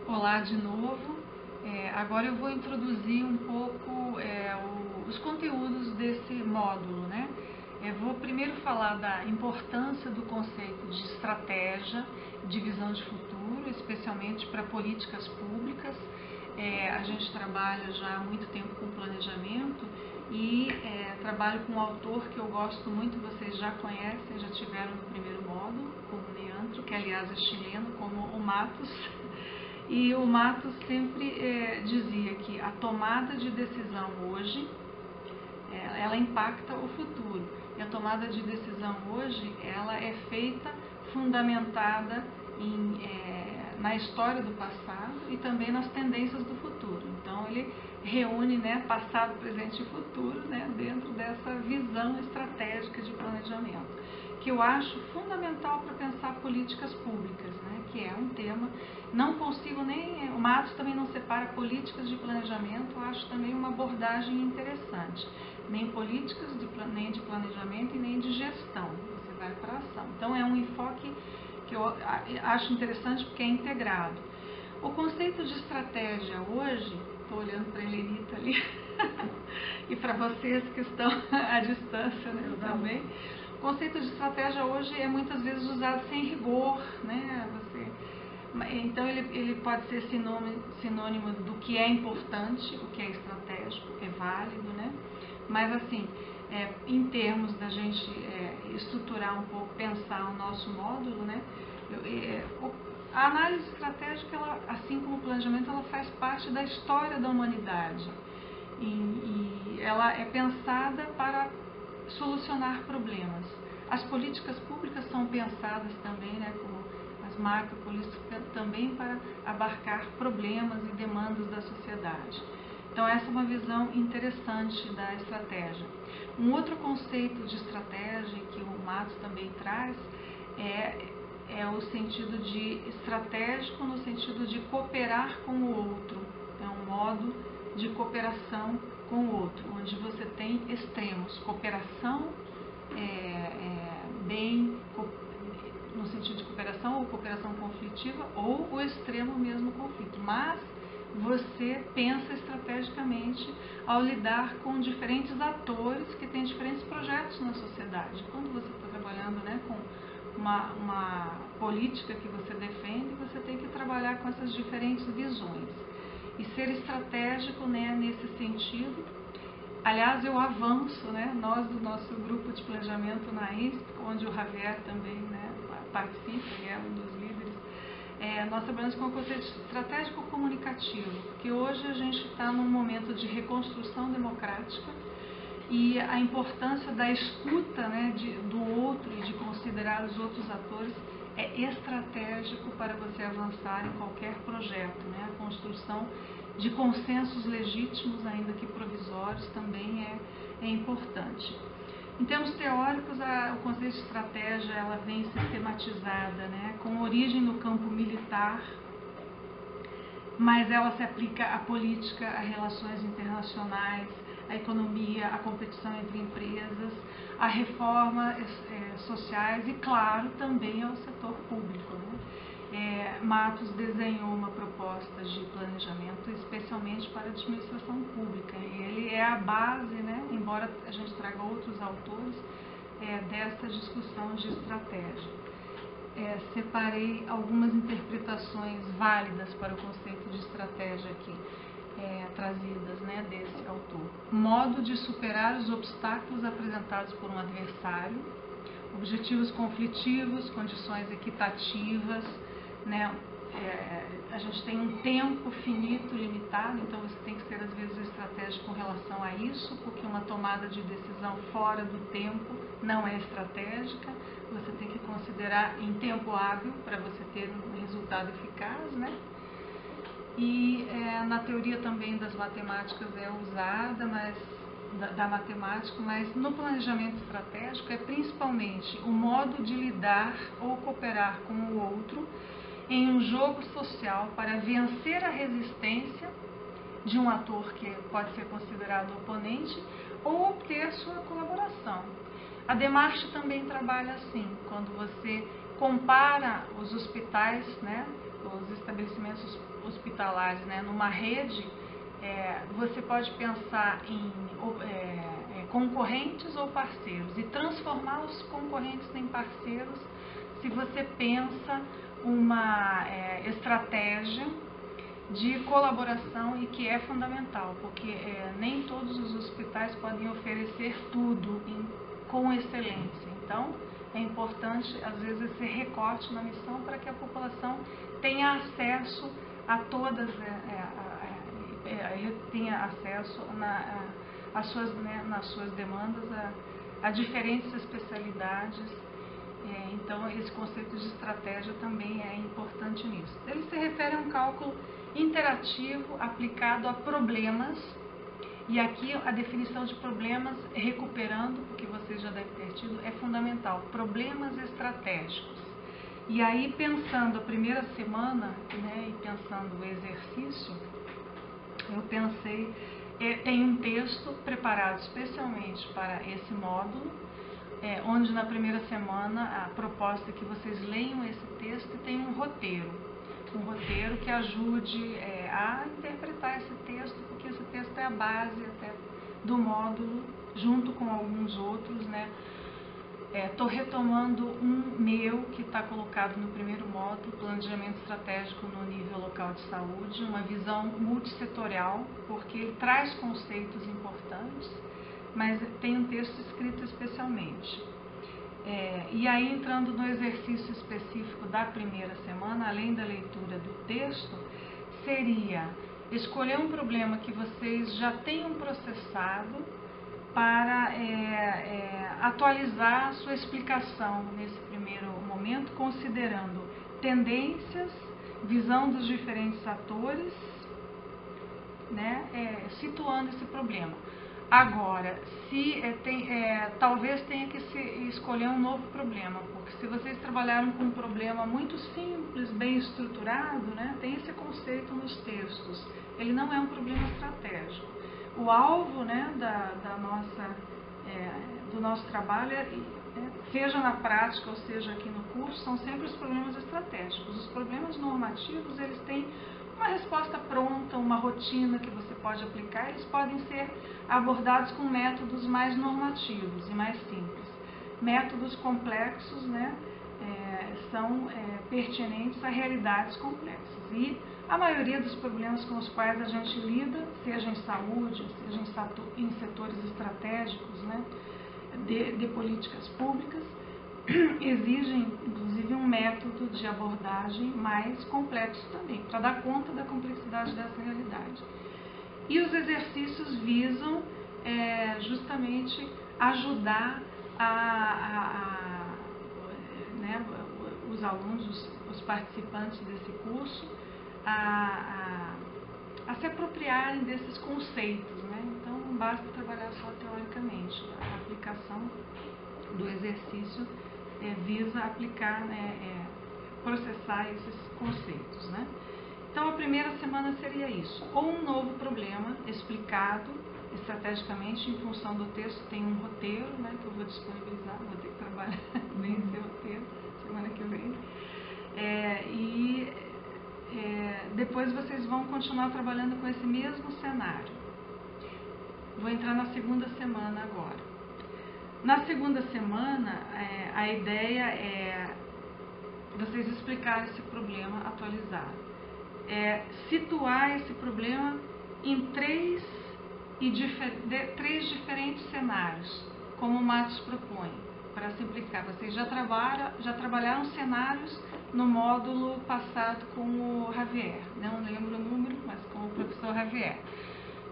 Olá de novo. Agora eu vou introduzir um pouco os conteúdos desse módulo, né? Vou primeiro falar da importância do conceito de estratégia, de visão de futuro, especialmente para políticas públicas. A gente trabalha já há muito tempo com planejamento e trabalho com um autor que eu gosto muito, vocês já conhecem, já tiveram no primeiro módulo, com o Leandro, que aliás é chileno, como o Matos. E o Matos sempre dizia que a tomada de decisão hoje, ela impacta o futuro. E a tomada de decisão hoje, ela é feita, fundamentada na história do passado e também nas tendências do futuro. Então ele reúne, né, passado, presente e futuro, né, dentro dessa visão estratégica de planejamento, que eu acho fundamental para pensar políticas públicas, né, que é um tema, não consigo nem, o Matos também não separa políticas de planejamento, eu acho também uma abordagem interessante, nem políticas, nem de planejamento e nem de gestão, você vai para a ação. Então é um enfoque que eu acho interessante porque é integrado. O conceito de estratégia hoje, estou olhando para a Helenita ali, e para vocês que estão à distância, né, também, o conceito de estratégia hoje é muitas vezes usado sem rigor, né? Então ele pode ser sinônimo do que é importante, o que é estratégico, é válido, né? Mas assim, em termos da gente estruturar um pouco, pensar o nosso módulo, né? A análise estratégica, ela, assim como o planejamento, ela faz parte da história da humanidade e ela é pensada para solucionar problemas. As políticas públicas são pensadas também, né, como as macropolíticas, também para abarcar problemas e demandas da sociedade. Então essa é uma visão interessante da estratégia. Um outro conceito de estratégia que o Matos também traz é o sentido de estratégico no sentido de cooperar com o outro. É um modo de cooperação com o outro, onde você tem extremos, cooperação no sentido de cooperação ou cooperação conflitiva, ou o extremo mesmo conflito, mas você pensa estrategicamente ao lidar com diferentes atores que têm diferentes projetos na sociedade. Quando você está trabalhando, né, com uma política que você defende, você tem que trabalhar com essas diferentes visões e ser estratégico, né, nesse sentido. Aliás, eu avanço, né, nós do nosso grupo de planejamento na ISP, onde o Javier também, né, participa e é um dos líderes, nós trabalhamos com o conceito estratégico comunicativo, porque hoje a gente está num momento de reconstrução democrática e a importância da escuta, né, do outro e de considerar os outros atores é estratégico para você avançar em qualquer projeto, né? A construção de consensos legítimos, ainda que provisórios, também é importante. Em termos teóricos, o conceito de estratégia ela vem sistematizada, né, com origem no campo militar, mas ela se aplica à política, a relações internacionais, à economia, à competição entre empresas, a reformas sociais e, claro, também ao setor público, né? Matos desenhou uma proposta de planejamento especialmente para a administração pública e ele é a base, né, embora a gente traga outros autores, dessa discussão de estratégia. Separei algumas interpretações válidas para o conceito de estratégia aqui, trazidas, né, desse autor. Modo de superar os obstáculos apresentados por um adversário, objetivos conflitivos, condições equitativas, né? A gente tem um tempo finito, limitado, então você tem que ser às vezes estratégico com relação a isso, porque uma tomada de decisão fora do tempo não é estratégica, você tem que considerar em tempo hábil para você ter um resultado eficaz, né? E na teoria também das matemáticas é usada, da matemática, mas no planejamento estratégico é principalmente o modo de lidar ou cooperar com o outro em um jogo social para vencer a resistência de um ator que pode ser considerado oponente ou obter sua colaboração. A Demarche também trabalha assim, quando você compara os hospitais, né, os estabelecimentos hospitalares, né, numa rede, você pode pensar em concorrentes ou parceiros e transformar os concorrentes em parceiros se você pensa uma estratégia de colaboração, e que é fundamental, porque nem todos os hospitais podem oferecer tudo com excelência. Então, é importante, às vezes, esse recorte na missão para que a população tenha acesso a todas, tenha acesso nas suas demandas a diferentes especialidades. Então, esse conceito de estratégia também é importante nisso. Ele se refere a um cálculo interativo aplicado a problemas, e aqui a definição de problemas, recuperando, porque vocês já devem ter tido, é fundamental, problemas estratégicos. E aí, pensando a primeira semana, né, e pensando o exercício, eu pensei, tem um texto preparado especialmente para esse módulo, onde na primeira semana a proposta é que vocês leiam esse texto e tenham um roteiro que ajude a interpretar esse texto, porque esse texto é a base até do módulo, junto com alguns outros, né? Estou retomando um meu que está colocado no primeiro módulo, planejamento estratégico no nível local de saúde, uma visão multissetorial, porque ele traz conceitos importantes, mas tem um texto escrito especialmente. E aí, entrando no exercício específico da primeira semana, além da leitura do texto, seria escolher um problema que vocês já tenham processado para atualizar a sua explicação nesse primeiro momento, considerando tendências, visão dos diferentes atores, né, situando esse problema. Agora, talvez tenha que escolher um novo problema, porque se vocês trabalharam com um problema muito simples, bem estruturado, né, tem esse conceito nos textos, ele não é um problema estratégico. O alvo, né, do nosso trabalho, seja na prática ou seja aqui no curso, são sempre os problemas estratégicos. Os problemas normativos, eles têm uma resposta pronta, uma rotina que você pode aplicar, eles podem ser abordados com métodos mais normativos e mais simples. Métodos complexos, né, são pertinentes a realidades complexas. E a maioria dos problemas com os quais a gente lida, seja em saúde, seja em setores estratégicos, né, de políticas públicas, exigem, inclusive, um método de abordagem mais complexo também, para dar conta da complexidade dessa realidade. E os exercícios visam justamente ajudar né, os alunos, os participantes desse curso, a se apropriarem desses conceitos, né? Então, não basta trabalhar só teoricamente, a aplicação do exercício visa aplicar, né, processar esses conceitos, né? Então, a primeira semana seria isso, ou um novo problema explicado estrategicamente em função do texto. Tem um roteiro, né, que eu vou disponibilizar, vou ter que trabalhar bem esse roteiro semana que vem. Depois vocês vão continuar trabalhando com esse mesmo cenário. Vou entrar na segunda semana agora. Na segunda semana, a ideia é vocês explicarem esse problema atualizado. Situar esse problema em três diferentes cenários, como o Matos propõe, para simplificar. Vocês já trabalharam cenários no módulo passado com o Javier, não lembro o número, mas com o professor Javier.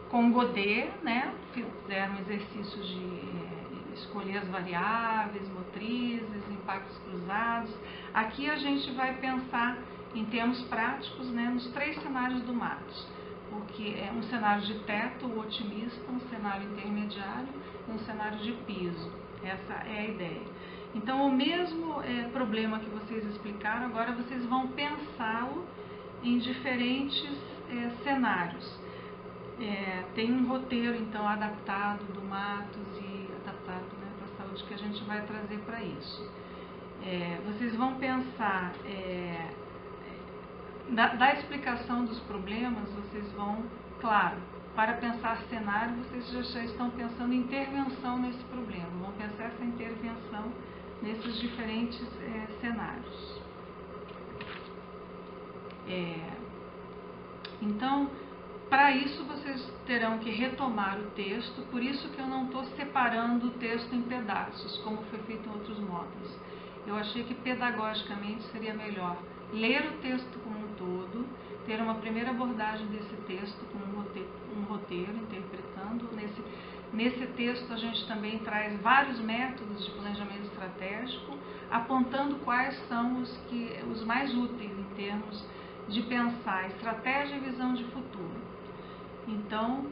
Com Godet, né, fizeram exercícios de escolher as variáveis, motrizes, impactos cruzados. Aqui a gente vai pensar em termos práticos, né, nos três cenários do Matos, porque é um cenário de teto otimista, um cenário intermediário e um cenário de piso. Essa é a ideia. Então, o mesmo problema que vocês explicaram, agora vocês vão pensá-lo em diferentes cenários. Tem um roteiro, então, adaptado do Matos e adaptado, né, para a saúde, que a gente vai trazer para isso. Vocês vão pensar Da explicação dos problemas, vocês vão, claro, para pensar cenário, vocês já estão pensando em intervenção nesse problema, vão pensar essa intervenção nesses diferentes cenários. Então, para isso vocês terão que retomar o texto, por isso que eu não estou separando o texto em pedaços, como foi feito em outros módulos. Eu achei que pedagogicamente seria melhor ler o texto como um todo, ter uma primeira abordagem desse texto com um roteiro, interpretando. Nesse texto a gente também traz vários métodos de planejamento estratégico, apontando quais são os mais úteis em termos de pensar estratégia e visão de futuro. Então,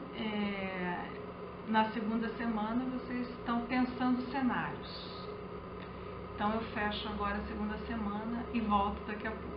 na segunda semana vocês estão pensando cenários. Então eu fecho agora a segunda semana e volto daqui a pouco.